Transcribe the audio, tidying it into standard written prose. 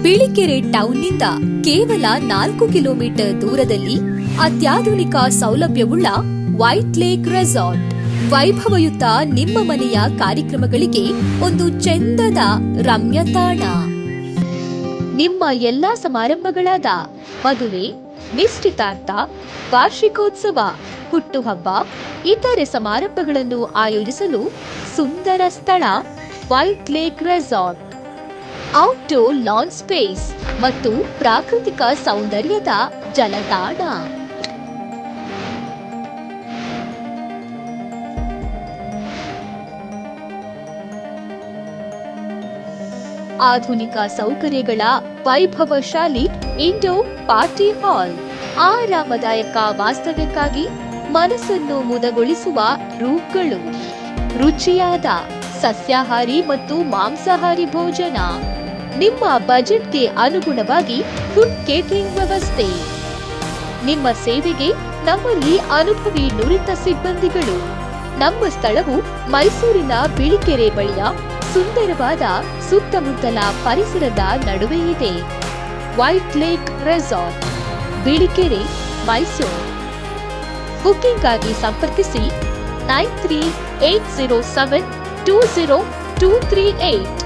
ಬಿಳಿಕೆರೆ ಟೌನ್ನಿಂದ ಕೇವಲ 4 ಕಿಲೋಮೀಟರ್ ದೂರದಲ್ಲಿ ಅತ್ಯಾಧುನಿಕ ಸೌಲಭ್ಯವುಳ್ಳ ವೈಟ್ ಲೇಕ್ ರೆಸಾರ್ಟ್. ವೈಭವಯುತ ನಿಮ್ಮ ಮನೆಯ ಕಾರ್ಯಕ್ರಮಗಳಿಗೆ ಒಂದು ಚೆಂದದ ರಮ್ಯ ತಾಣ. ನಿಮ್ಮ ಎಲ್ಲಾ ಸಮಾರಂಭಗಳಾದ ಮದುವೆ, ನಿಶ್ಚಿತಾರ್ಥ, ವಾರ್ಷಿಕೋತ್ಸವ, ಹುಟ್ಟುಹಬ್ಬ, ಇತರೆ ಸಮಾರಂಭಗಳನ್ನು ಆಯೋಜಿಸಲು ಸುಂದರ ಸ್ಥಳ white lake resort. Outdoor lawn space ಮತ್ತು ಪ್ರಾಕೃತಿಕ ಸೌಂದರ್ಯದ ಜಲತಾಣ. ಆಧುನಿಕ ಸೌಕರ್ಯಗಳ ವೈಭವಶಾಲಿ ಇಂಡೋರ್ ಪಾರ್ಟಿ ಹಾಲ್. ಆರಾಮದಾಯಕ ವಾಸ್ತವ್ಯಕ್ಕಾಗಿ ಮನಸ್ಸನ್ನು ಮುದಗೊಳಿಸುವ ರೂಮ್ಗಳು. ರುಚಿಯಾದ ಸಸ್ಯಾಹಾರಿ ಮತ್ತು ಮಾಂಸಾಹಾರಿ ಭೋಜನ. ನಿಮ್ಮ ಬಜೆಟ್ಗೆ ಅನುಗುಣವಾಗಿ ಫುಡ್ ಕೇಟರಿಂಗ್ ವ್ಯವಸ್ಥೆ. ನಿಮ್ಮ ಸೇವೆಗೆ ನಮ್ಮಲ್ಲಿ ಅನುಭವಿ ನುರಿತ ಸಿಬ್ಬಂದಿಗಳು. ನಮ್ಮ ಸ್ಥಳವು ಮೈಸೂರಿನ ಬಿಳಿಕೆರೆ ಬಳಿಯ ಸುಂದರವಾದ ಸುತ್ತಮುತ್ತಲ ಪರಿಸರದ ನಡುವೆ ಇದೆ. White lake resort, Bilikere, Mysuru. ಬುಕ್ಕಿಂಗ್ಗಾಗಿ ಸಂಪರ್ಕಿಸಿ 9380720238.